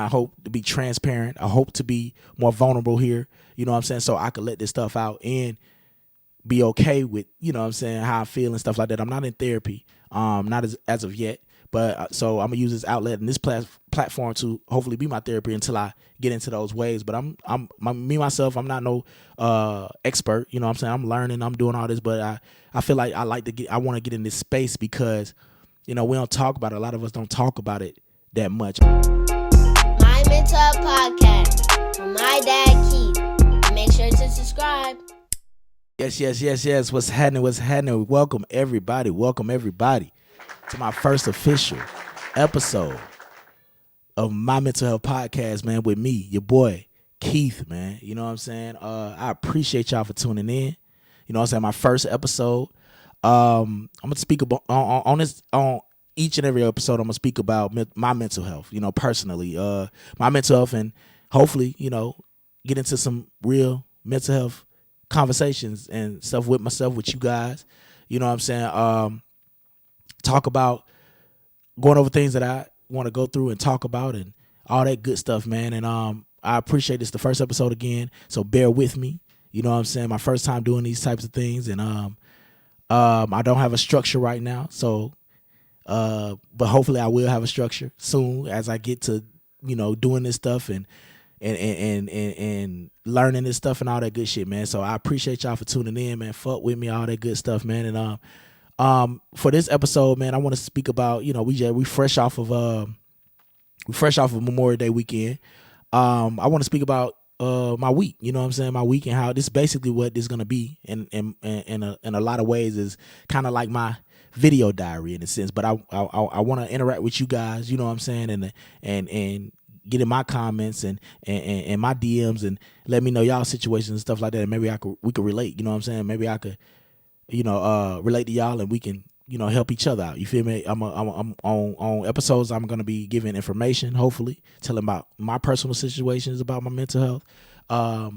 I hope to be transparent. I hope to be more vulnerable here. You know what I'm saying? So I could let this stuff out and be okay with, you know what I'm saying, how I feel and stuff like that. I'm not in therapy, not as of yet. But so I'm gonna use this outlet and this platform to hopefully be my therapy until I get into those ways. But me myself, I'm not no expert. You know what I'm saying? I'm learning. I'm doing all this, but I feel like I want to get in this space because, you know, we don't talk about it. A lot of us don't talk about it that much. My Mental Health Podcast with my dad Keith. Make sure to subscribe. Yes. What's happening? Welcome everybody to my first official episode of My Mental Health Podcast, man, with me, your boy, Keith, man. You know what I'm saying? I appreciate y'all for tuning in. You know what I'm saying? My first episode. I'm going to speak about on each and every episode, I'm going to speak about my mental health, you know, personally, my mental health, and hopefully, you know, get into some real mental health conversations and stuff with myself, with you guys. You know what I'm saying? Talk about going over things that I want to go through and talk about and all that good stuff, man. And I appreciate this, the first episode again, so bear with me. You know what I'm saying? My first time doing these types of things, and I don't have a structure right now, so but hopefully I will have a structure soon as I get to, you know, doing this stuff and learning this stuff and all that good shit, man. So I appreciate y'all for tuning in, man. Fuck with me, all that good stuff, man. And for this episode, man, I want to speak about, you know, we fresh off of Memorial Day weekend. I want to speak about my week, you know what I'm saying, my week, and how this is basically what this is gonna be, in a lot of ways is kind of like my video diary in a sense. But I want to interact with you guys, you know what I'm saying, and get in my comments and my DMs and let me know y'all situations and stuff like that. And maybe we could relate, you know what I'm saying. Maybe I could, you know, relate to y'all and we can, you know, help each other out. You feel me? I'm on episodes. I'm gonna be giving information, hopefully, telling about my personal situations about my mental health.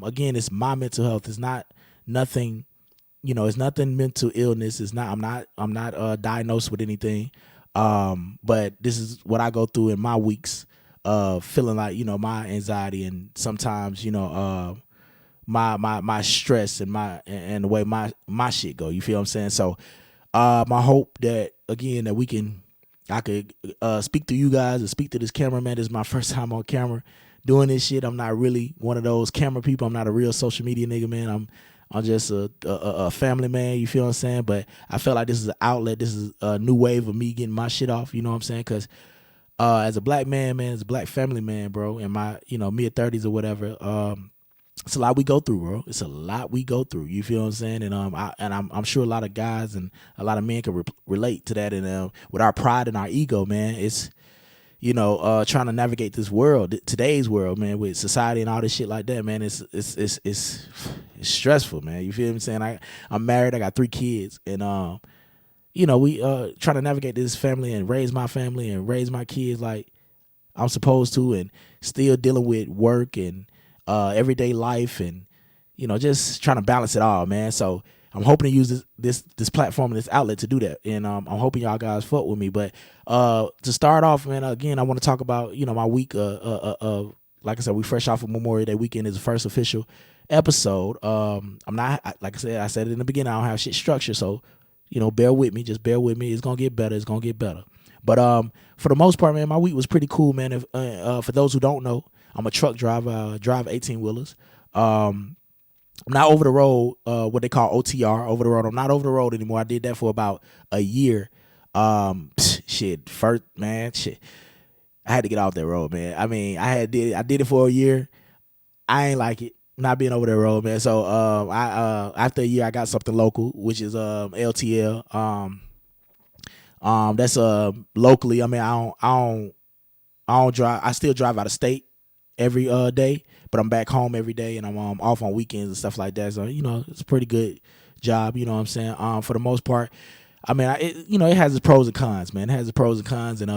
Again, it's my mental health. It's not nothing, you know. It's nothing mental illness. It's not. I'm not diagnosed with anything. But this is what I go through in my weeks of feeling like, you know, my anxiety and sometimes, you know, my stress and the way my shit go. You feel what I'm saying? So. I hope that, again, that I could speak to you guys and speak to this cameraman. This is my first time on camera doing this shit. I'm not really one of those camera people. I'm not a real social media nigga, man. I'm just a family man. You feel what I'm saying? But I felt like this is an outlet. This is a new wave of me getting my shit off. You know what I'm saying? Because as a black man, as a black family man, bro, in my, you know, mid-30s or whatever, it's a lot we go through, bro. It's a lot we go through. You feel what I'm saying? And I'm sure a lot of guys and a lot of men can relate to that. And with our pride and our ego, man, it's, you know, trying to navigate this world, today's world, man, with society and all this shit like that, man. It's stressful, man. You feel what I'm saying? I'm married. I got 3 kids, and you know, we trying to navigate this family and raise my family and raise my kids like I'm supposed to, and still dealing with work and everyday life, and, you know, just trying to balance it all, man. So I'm hoping to use this platform and this outlet to do that, and I'm hoping y'all guys fuck with me. But to start off, man, again, I want to talk about, you know, my week. Like I said, we fresh off of Memorial Day weekend. Is the first official episode. I'm not, like I said it in the beginning, I don't have shit structured, so, you know, bear with me. Just bear with me. It's gonna get better. It's gonna get better. But for the most part, man, my week was pretty cool, man. If for those who don't know, I'm a truck driver, drive 18-wheelers. I'm not over the road, what they call OTR, over the road. I'm not over the road anymore. I did that for about a year. First, man, I had to get off that road, man. I mean, I did it for a year. I ain't like it, not being over that road, man. So after a year, I got something local, which is LTL. That's locally. I mean, I don't drive. I still drive out of state every day, but I'm back home every day, and I'm off on weekends and stuff like that. So, you know, it's a pretty good job, you know what I'm saying? For the most part, I mean, it has its pros and cons, man. It has its pros and cons, and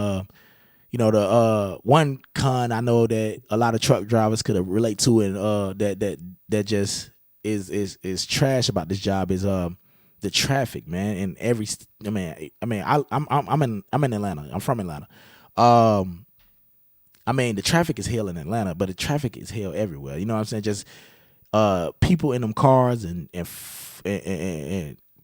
you know, the one con I know that a lot of truck drivers could relate to, and that just is trash about this job is the traffic, man. And I'm in Atlanta. I'm from Atlanta. I mean, the traffic is hell in Atlanta, but the traffic is hell everywhere. You know what I'm saying? Just people in them cars and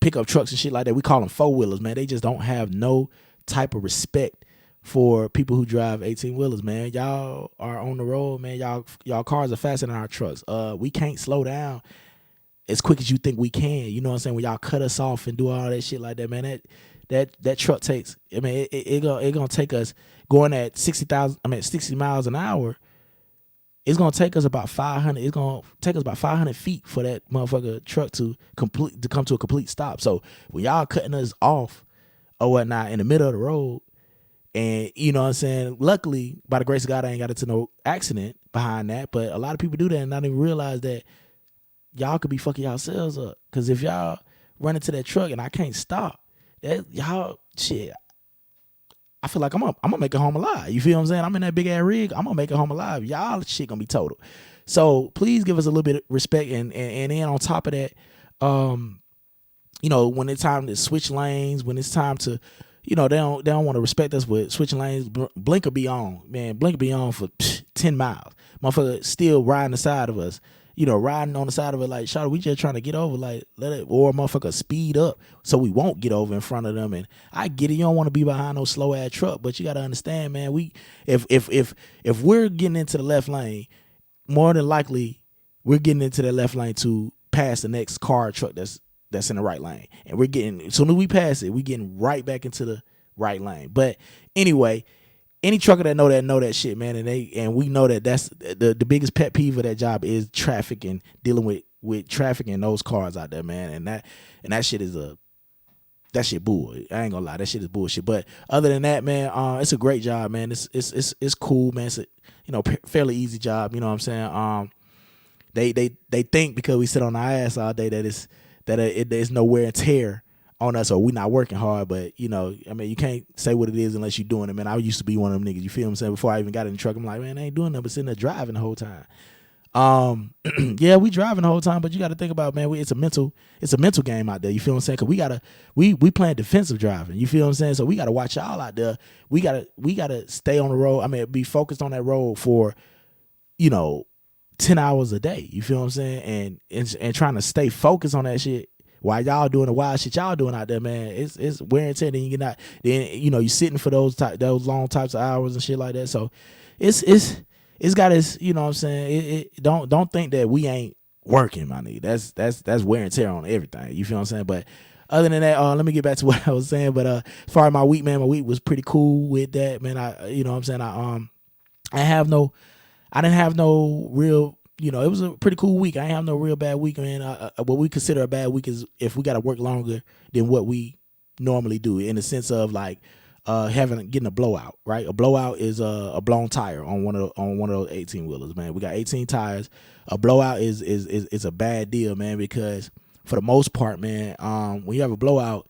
pickup trucks and shit like that. We call them four wheelers, man. They just don't have no type of respect for people who drive 18-wheelers, man. Y'all are on the road, man. Y'all cars are faster than our trucks. We can't slow down as quick as you think we can. You know what I'm saying? When y'all cut us off and do all that shit like that, man, that truck takes, I mean, it gonna take us going at 60 miles an hour. It's gonna take us about 500. It's gonna take us about 500 feet for that motherfucker truck to come to a complete stop. So when y'all cutting us off or whatnot in the middle of the road, and you know what I'm saying, luckily by the grace of God, I ain't got into no accident behind that. But a lot of people do that and not even realize that y'all could be fucking yourselves up. Cause if y'all run into that truck and I can't stop, that y'all shit. I feel like I'm gonna make it home alive. You feel what I'm saying? I'm in that big ass rig. I'm gonna make it home alive. Y'all shit gonna be total. So please give us a little bit of respect, and then on top of that, you know, when it's time to switch lanes, when it's time to, you know, they don't want to respect us with switching lanes. Blinker be on, man. Blinker be on for 10 miles. Motherfucker still riding the side of us. You know, riding on the side of it like, Shawty, we just trying to get over, like, let it, or motherfucker speed up so we won't get over in front of them. And I get it, you don't want to be behind no slow ass truck, but you got to understand, man, if we're getting into the left lane, more than likely we're getting into the left lane to pass the next car or truck that's in the right lane. And we're getting, as soon as we pass it, we getting right back into the right lane. But anyway, any trucker that know that shit, man, and we know that that's the biggest pet peeve of that job is traffic and dealing with traffic and those cars out there, man. And that shit is that shit bull. I ain't gonna lie, that shit is bullshit. But other than that, man, it's a great job, man. It's cool, man. It's a, you know, fairly easy job. You know what I'm saying? They think because we sit on our ass all day that there's no wear and tear on us, or we not working hard. But you know, I mean, you can't say what it is unless you're doing it, man. I used to be one of them niggas, you feel what I'm saying? Before I even got in the truck, I'm like, man, I ain't doing nothing but sitting there driving the whole time. Yeah, we driving the whole time, but you got to think about, man, it's a mental game out there. You feel what I'm saying? Cause we playing defensive driving. You feel what I'm saying? So we got to watch y'all out there. We gotta stay on the road. I mean, be focused on that road for, you know, 10 hours a day. You feel what I'm saying? And trying to stay focused on that shit while y'all doing the wild shit y'all doing out there, man. It's wear and tear. Then you you know, you sitting for those long types of hours and shit like that. So it's got its, you know what I'm saying? Don't think that we ain't working, my nigga. That's wear and tear on everything. You feel what I'm saying? But other than that, let me get back to what I was saying. But as far as my week, man, my week was pretty cool with that, man. You know what I'm saying? I didn't have no real, you know, it was a pretty cool week. I didn't have no real bad week, man. What we consider a bad week is if we got to work longer than what we normally do, in the sense of like getting a blowout, right? A blowout is a blown tire on one of those 18-wheelers, man. We got 18 tires. A blowout is a bad deal, man, because for the most part, man, when you have a blowout,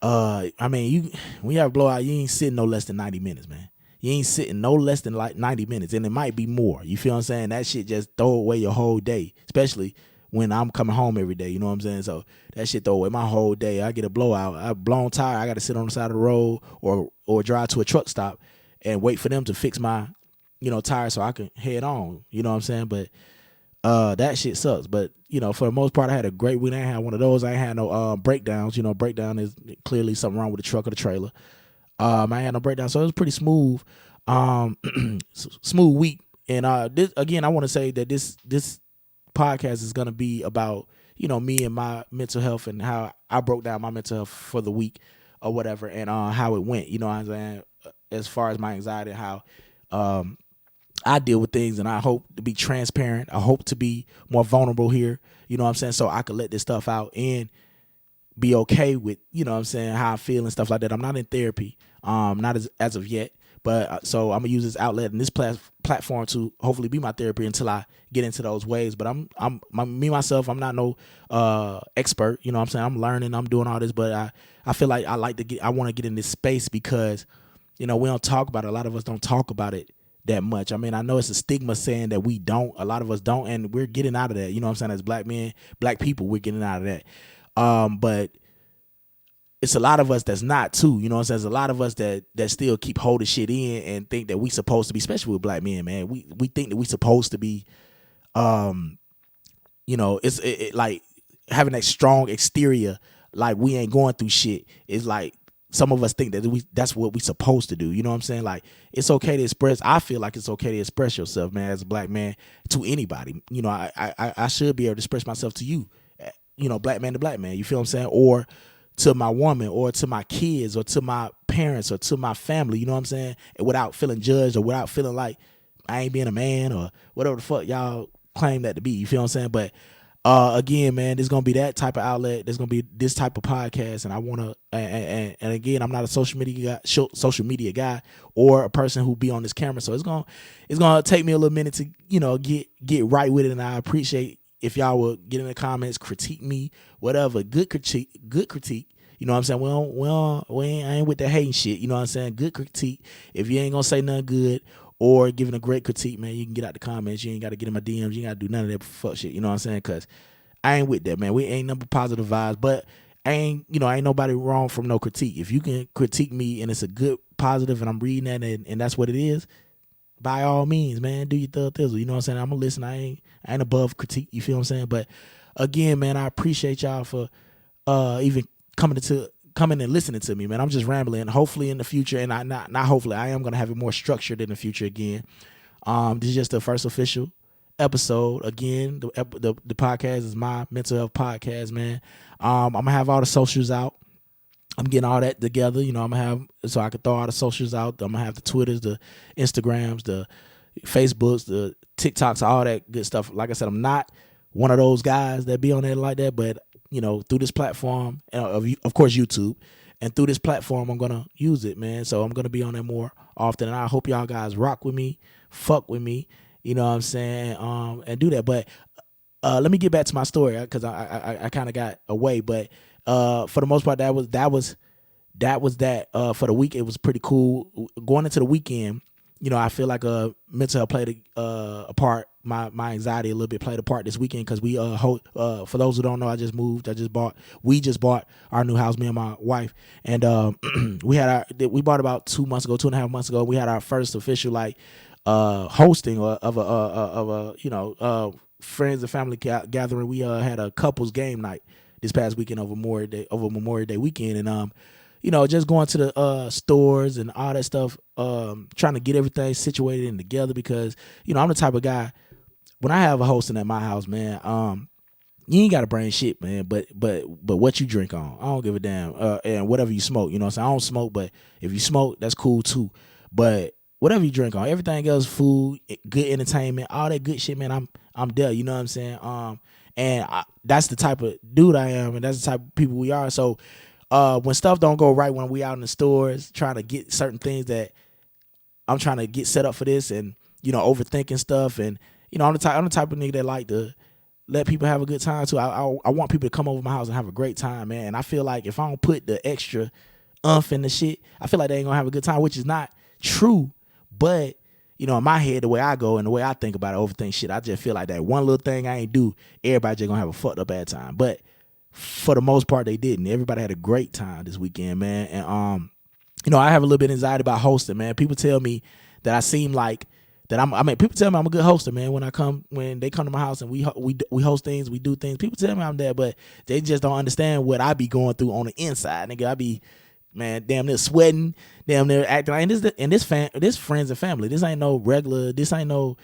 when you have a blowout, you ain't sitting no less than 90 minutes, man. You ain't sitting no less than like 90 minutes, and it might be more. You feel what I'm saying? That shit just throw away your whole day, especially when I'm coming home every day. You know what I'm saying? So that shit throw away my whole day. I get a blowout, a blown tire, I got to sit on the side of the road or drive to a truck stop and wait for them to fix my, you know, tire so I can head on. You know what I'm saying? But that shit sucks. But you know, for the most part, I had a great week. I ain't had one of those. I ain't had no breakdowns. You know, breakdown is clearly something wrong with the truck or the trailer. I ain't had no breakdown, so it was pretty smooth, smooth week. And this, again, I want to say that this podcast is gonna be about, you know, me and my mental health and how I broke down my mental health for the week or whatever, and how it went. You know what I'm saying? As far as my anxiety, how I deal with things, and I hope to be transparent. I hope to be more vulnerable here. You know what I'm saying? So I could let this stuff out and be okay with, you know what I'm saying, how I feel and stuff like that. I'm not in therapy, not as of yet, but so I'm gonna use this outlet and this platform to hopefully be my therapy until I get into those ways. But I'm myself, I'm not no expert, you know what I'm saying? I'm learning, I'm doing all this, but I feel like I want to get in this space because, you know, we don't talk about it. A lot of us don't talk about it that much. I mean, I know it's a stigma saying that we don't, a lot of us don't, and we're getting out of that. You know what I'm saying? As black men, black people, we're getting out of that. But it's a lot of us that's not too, you know what I'm saying? There's a lot of us that still keep holding shit in and think that we supposed to be, especially with black men, man. We think that we supposed to be, it's like having that strong exterior, like we ain't going through shit. It's like some of us think that that's what we supposed to do. You know what I'm saying? Like, it's okay to express. I feel like it's okay to express yourself, man, as a black man to anybody. You know, I should be able to express myself to you, black man to black man. You feel what I'm saying? Or to my woman, or to my kids, or to my parents, or to my family, you know what I'm saying? And without feeling judged, or without feeling like I ain't being a man, or whatever the fuck y'all claim that to be. You feel what I'm saying? But again, man, there's gonna be that type of outlet. There's gonna be this type of podcast, and I wanna and again, I'm not a social media guy or a person who be on this camera, so it's gonna take me a little minute to get right with it, and I appreciate if y'all will get in the comments, critique me, whatever, good critique. You know what I'm saying? I ain't with the hating shit. You know what I'm saying? Good critique. If you ain't gonna say nothing good or giving a great critique, man, you can get out the comments. You ain't got to get in my DMs. You ain't got to do none of that fuck shit. You know what I'm saying? Because I ain't with that, man. We ain't number positive vibes, but ain't nobody wrong from no critique. If you can critique me and it's a good positive and I'm reading that and that's what it is, by all means, man, do your thug thizzle. You know what I'm saying? I'm gonna listen. I ain't above critique. You feel what I'm saying? But again, man, I appreciate y'all for even coming and listening to me, man. I'm just rambling. Hopefully in the future, and not hopefully, I am gonna have it more structured in the future again. This is just the first official episode. Again, the podcast is my mental health podcast, man. I'm gonna have all the socials out. I'm getting all that together. I'm gonna have, so I can throw all the socials out. I'm gonna have the Twitters, the Instagrams, the Facebooks, the TikToks, all that good stuff. Like I said, I'm not one of those guys that be on there like that, but through this platform, of course YouTube, and through this platform, I'm gonna use it, man. So I'm gonna be on there more often, and I hope y'all guys rock with me, fuck with me. You know what I'm saying? And do that. But let me get back to my story, because I kind of got away, but. For the most part, that was that. For the week, it was pretty cool. Going into the weekend, I feel like mental health played a part. My anxiety a little bit played a part this weekend, because we for those who don't know, we just bought our new house, me and my wife, and we bought about 2.5 months ago. We had our first official hosting of a friends and family gathering. We had a couples game night this past weekend over Memorial Day weekend, and just going to the stores and all that stuff, trying to get everything situated and together, because I'm the type of guy, when I have a hosting at my house, man, you ain't gotta bring shit, man, but what you drink on, I don't give a damn, and whatever you smoke, what I'm saying, I don't smoke, but if you smoke, that's cool too, but whatever you drink on, everything else, food, good entertainment, all that good shit, man, I'm there, you know what I'm saying, and that's the type of dude I am, and that's the type of people we are. So when stuff don't go right, when we out in the stores trying to get certain things that I'm trying to get set up for this, and overthinking stuff, and I'm the type of nigga that like to let people have a good time too. I want people to come over my house and have a great time, man. And I feel like if I don't put the extra in the shit, I feel like they ain't gonna have a good time, which is not true, but in my head, the way I go and the way I think about it, overthink shit, I just feel like that one little thing I ain't do, everybody just gonna have a fucked up bad time. But for the most part, they didn't. Everybody had a great time this weekend, man. And I have a little bit of anxiety about hosting, man. People tell me that I seem like that people tell me I'm a good hoster, man. When they come to my house and we host things, we do things. People tell me I'm there, but they just don't understand what I be going through on the inside, nigga. I be, man, damn near sweating, damn near acting like, and this friends and family. This ain't no regular. This ain't no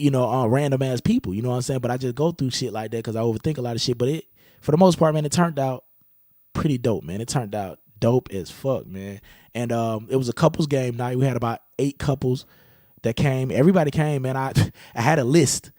random ass people. You know what I'm saying? But I just go through shit like that because I overthink a lot of shit. But for the most part, man, it turned out pretty dope, man. It turned out dope as fuck, man. And it was a couples game night. We had about 8 couples that came. Everybody came, man. I had a list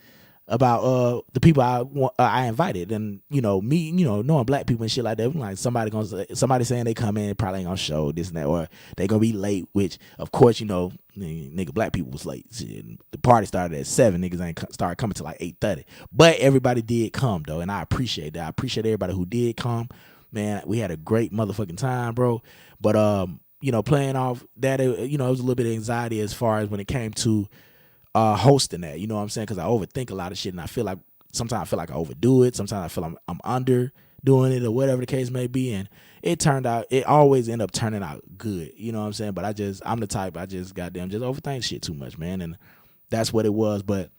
about the people I invited, and me, knowing black people and shit like that, like somebody saying they come in, probably ain't gonna show this and that, or they gonna be late, which of course nigga, black people was late. Shit, the party started at 7, niggas ain't started coming till like 8:30, but everybody did come though, and I appreciate that. I appreciate everybody who did come, man. We had a great motherfucking time, bro. But playing off that, it was a little bit of anxiety as far as when it came to hosting that, you know what I'm saying? Because I overthink a lot of shit, and sometimes I feel like I overdo it. Sometimes I feel I'm underdoing doing it or whatever the case may be. And it always end up turning out good. You know what I'm saying? But I'm the type, I just goddamn just overthink shit too much, man. And that's what it was. But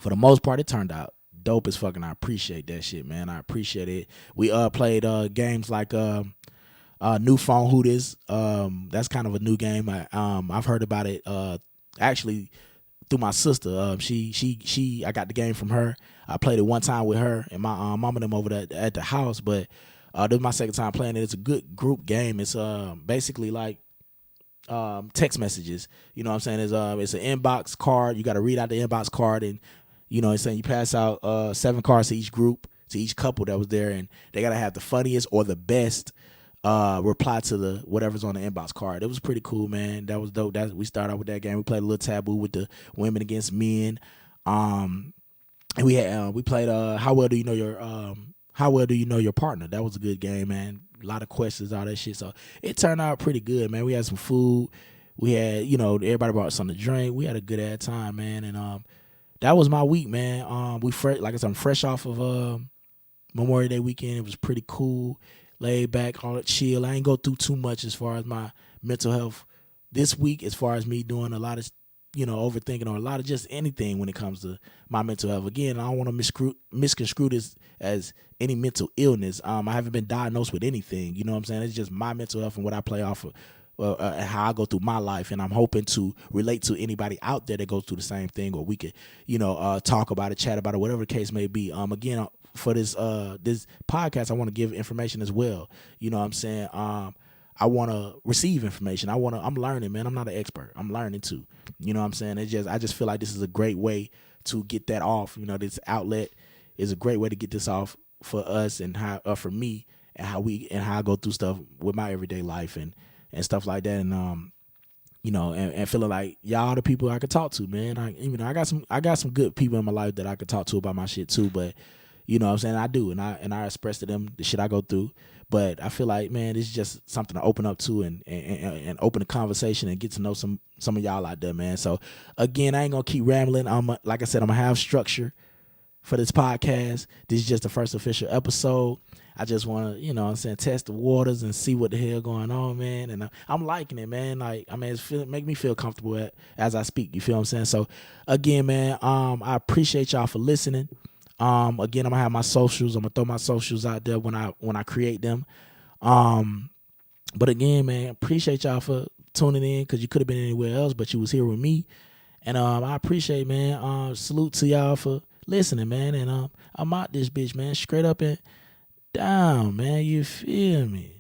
for the most part, it turned out dope as fucking. I appreciate that shit, man. I appreciate it. We played games like New Phone Hooters. That's kind of a new game. I've heard about it actually through my sister. I got the game from her. I played it one time with her and my mom and them over there at the house. But this is my second time playing it. It's a good group game. It's basically like text messages. You know what I'm saying? It's an inbox card. You got to read out the inbox card, and you know, it's saying you pass out 7 cards to each group, to each couple that was there, and they got to have the funniest or the best reply to the whatever's on the inbox card. It was pretty cool, man. That was dope. We started out with that game. We played a little taboo with the women against men. And we played how well do you know your partner? That was a good game, man. A lot of questions, all that shit. So it turned out pretty good, man. We had some food. We had, everybody brought something to drink. We had a good ass time, man. And that was my week, man. Like I said, I'm fresh off of Memorial Day weekend. It was pretty cool. Laid back, all that chill. I ain't go through too much as far as my mental health this week, as far as me doing a lot of, overthinking or a lot of just anything when it comes to my mental health. Again, I don't want to misconstrue this as any mental illness. I haven't been diagnosed with anything. You know what I'm saying? It's just my mental health and what I play off of. How I go through my life, and I'm hoping to relate to anybody out there that goes through the same thing, or we could, talk about it, chat about it, whatever the case may be. Again, for this podcast, I want to give information as well. You know what I'm saying? I want to receive information. I'm learning, man. I'm not an expert. I'm learning too. You know what I'm saying? I just feel like this is a great way to get that off. This outlet is a great way to get this off for us and how for me and how I go through stuff with my everyday life and stuff like that. And and feeling like y'all the people I could talk to, man. I got some good people in my life that I could talk to about my shit too, but you know what I'm saying? I do, and I express to them the shit I go through. But I feel like, man, it's just something to open up to and open a conversation and get to know some of y'all out there, man. So again, I ain't gonna keep rambling. Like I said, I'm gonna have structure for this podcast. This is just the first official episode. I just want to, test the waters and see what the hell going on, man. And I'm liking it, man. Like, it's make me feel comfortable as I speak. You feel what I'm saying? So again, man, I appreciate y'all for listening. Again, I'm gonna have my socials. I'm gonna throw my socials out there when I create them. But again, man, appreciate y'all for tuning in, because you could have been anywhere else, but you was here with me. And I appreciate, man. Salute to y'all for listening, man. And I'm out this bitch, man. Straight up and down, man. You feel me?